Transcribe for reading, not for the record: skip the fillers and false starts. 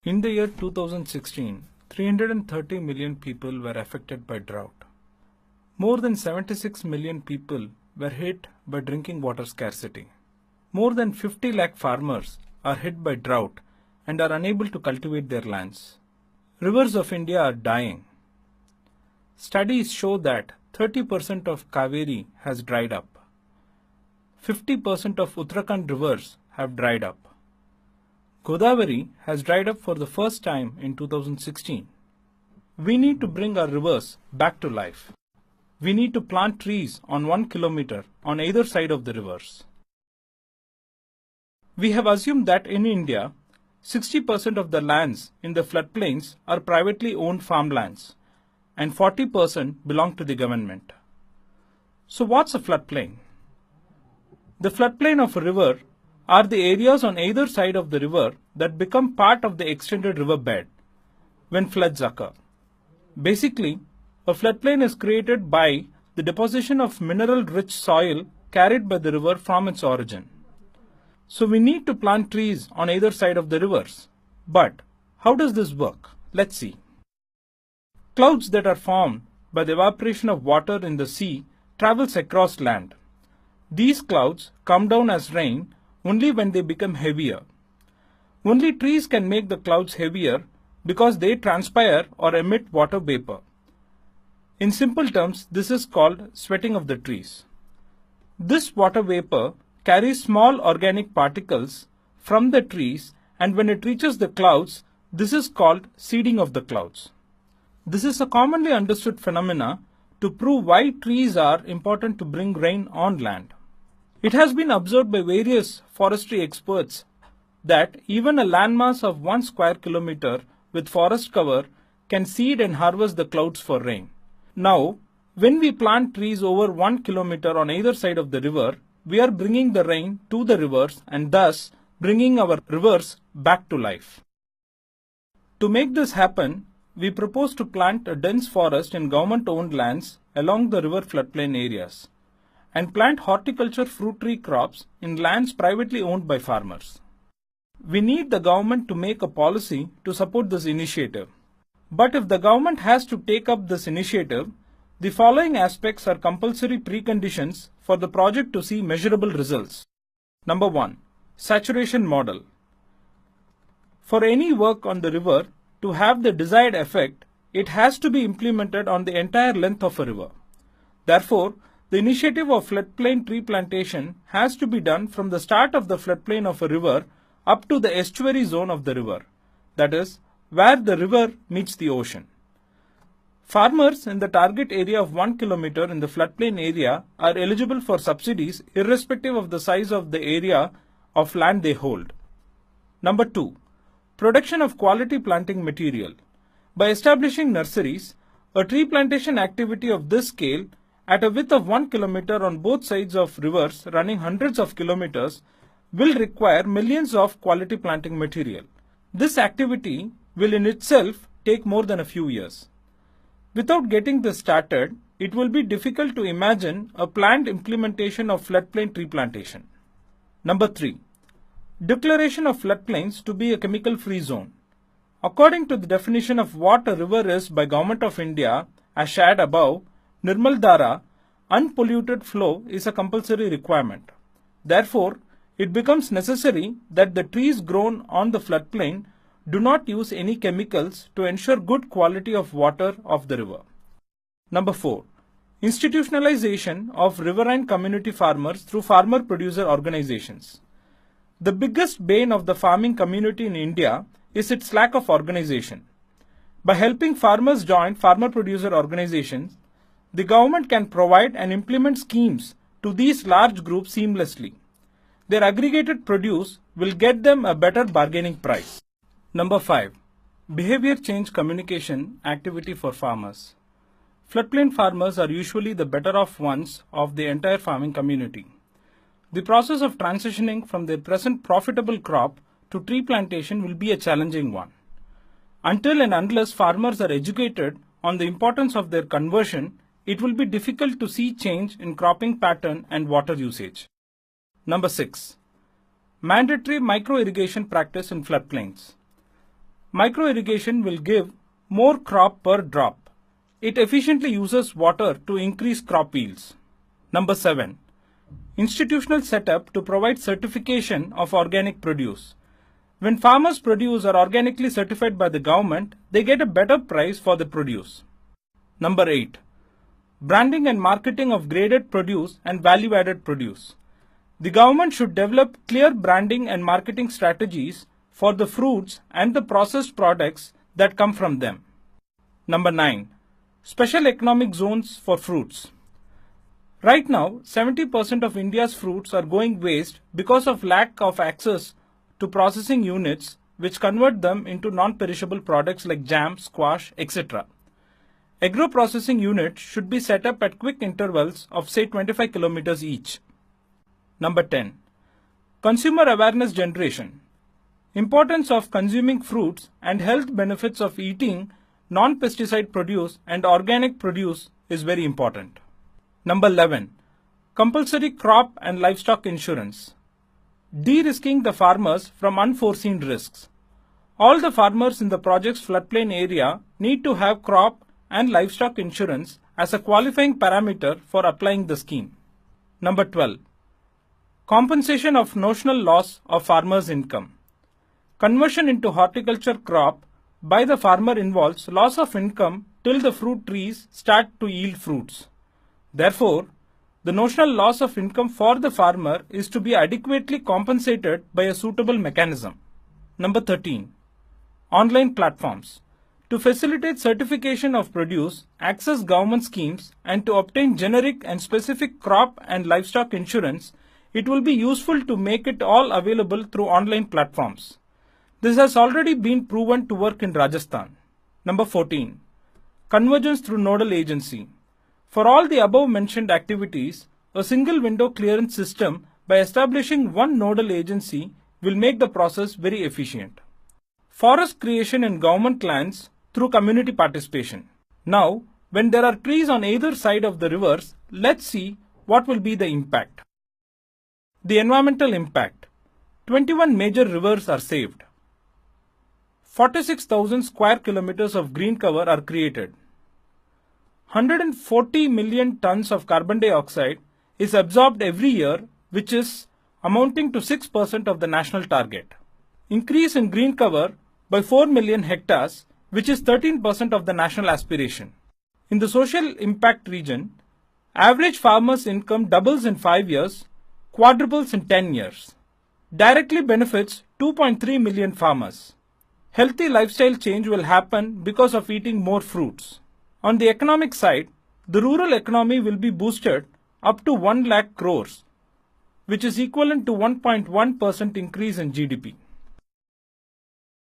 In the year 2016, 330 million people were affected by drought. More than 76 million people were hit by drinking water scarcity. More than 50 lakh farmers are hit by drought and are unable to cultivate their lands. Rivers of India are dying. Studies show that 30% of Kaveri has dried up. 50% of Uttarakhand rivers have dried up. Godavari has dried up for the first time in 2016. We need to bring our rivers back to life. We need to plant trees on 1 kilometer on either side of the rivers. We have assumed that in India, 60% of the lands in the floodplains are privately owned farmlands and 40% belong to the government. So what's a floodplain? The floodplain of a river are the areas on either side of the river that become part of the extended river bed when floods occur. Basically, a floodplain is created by the deposition of mineral-rich soil carried by the river from its origin. So we need to plant trees on either side of the rivers. But how does this work? Let's see. Clouds that are formed by the evaporation of water in the sea travels across land. These clouds come down as rain only when they become heavier. Only trees can make the clouds heavier because they transpire or emit water vapor. In simple terms, this is called sweating of the trees. This water vapor carries small organic particles from the trees, and when it reaches the clouds, this is called seeding of the clouds. This is a commonly understood phenomena to prove why trees are important to bring rain on land. It has been observed by various forestry experts that even a landmass of 1 square kilometer with forest cover can seed and harvest the clouds for rain. Now, when we plant trees over 1 kilometer on either side of the river, we are bringing the rain to the rivers and thus bringing our rivers back to life. To make this happen, we propose to plant a dense forest in government-owned lands along the river floodplain areas and plant horticulture fruit tree crops in lands privately owned by farmers. We need the government to make a policy to support this initiative. But if the government has to take up this initiative, the following aspects are compulsory preconditions for the project to see measurable results. Number 1. Saturation model. For any work on the river to have the desired effect, it has to be implemented on the entire length of a river. Therefore, the initiative of floodplain tree plantation has to be done from the start of the floodplain of a river up to the estuary zone of the river, that is, where the river meets the ocean. Farmers in the target area of 1 kilometer in the floodplain area are eligible for subsidies irrespective of the size of the area of land they hold. Number 2. Production of quality planting material. By establishing nurseries, a tree plantation activity of this scale at a width of 1 kilometer on both sides of rivers running hundreds of kilometers will require millions of quality planting material. This activity will in itself take more than a few years. Without getting this started, it will be difficult to imagine a planned implementation of floodplain tree plantation. Number 3. Declaration of floodplains to be a chemical-free zone. According to the definition of what a river is by Government of India, as shared above, Nirmal Dhara, unpolluted flow is a compulsory requirement. Therefore, it becomes necessary that the trees grown on the floodplain do not use any chemicals to ensure good quality of water of the river. Number 4. Institutionalization of riverine community farmers through farmer-producer organizations. The biggest bane of the farming community in India is its lack of organization. By helping farmers join farmer-producer organizations, the government can provide and implement schemes to these large groups seamlessly. Their aggregated produce will get them a better bargaining price. Number 5. Behavior change communication activity for farmers. Floodplain farmers are usually the better off ones of the entire farming community. The process of transitioning from their present profitable crop to tree plantation will be a challenging one. Until and unless farmers are educated on the importance of their conversion, it will be difficult to see change in cropping pattern and water usage. Number 6. Mandatory micro-irrigation practice in floodplains. micro irrigation will give more crop per drop. It efficiently uses water to increase crop yields. Number 7. Institutional setup to provide certification of organic produce. When farmers' produce are organically certified by the government, they get a better price for the produce. Number 8. Branding and marketing of graded produce and value-added produce. The government should develop clear branding and marketing strategies for the fruits and the processed products that come from them. Number 9. Special economic zones for fruits. Right now, 70% of India's fruits are going waste because of lack of access to processing units which convert them into non-perishable products like jam, squash, etc. Agro-processing units should be set up at quick intervals of say 25 kilometers each. Number 10. Consumer awareness generation. Importance of consuming fruits and health benefits of eating non-pesticide produce and organic produce is very important. Number 11. Compulsory crop and livestock insurance. De-risking the farmers from unforeseen risks. All the farmers in the project's floodplain area need to have crop and livestock insurance as a qualifying parameter for applying the scheme. Number 12. Compensation of notional loss of farmers' income. Conversion into horticulture crop by the farmer involves loss of income till the fruit trees start to yield fruits. Therefore, the notional loss of income for the farmer is to be adequately compensated by a suitable mechanism. Number 13. Online platforms. To facilitate certification of produce, access government schemes, and to obtain generic and specific crop and livestock insurance, it will be useful to make it all available through online platforms. This has already been proven to work in Rajasthan. Number 14. Convergence through nodal agency. For all the above mentioned activities, a single window clearance system by establishing one nodal agency will make the process very efficient. Forest creation in government lands through community participation. Now, when there are trees on either side of the rivers, let's see what will be the impact. The environmental impact. 21 major rivers are saved. 46,000 square kilometers of green cover are created. 140 million tons of carbon dioxide is absorbed every year, which is amounting to 6% of the national target. Increase in green cover by 4 million hectares, which is 13% of the national aspiration. In the social impact region, average farmers' income doubles in 5 years, quadruples in 10 years. Directly benefits 2.3 million farmers. Healthy lifestyle change will happen because of eating more fruits. On the economic side, the rural economy will be boosted up to 1 lakh crores, which is equivalent to 1.1% increase in GDP.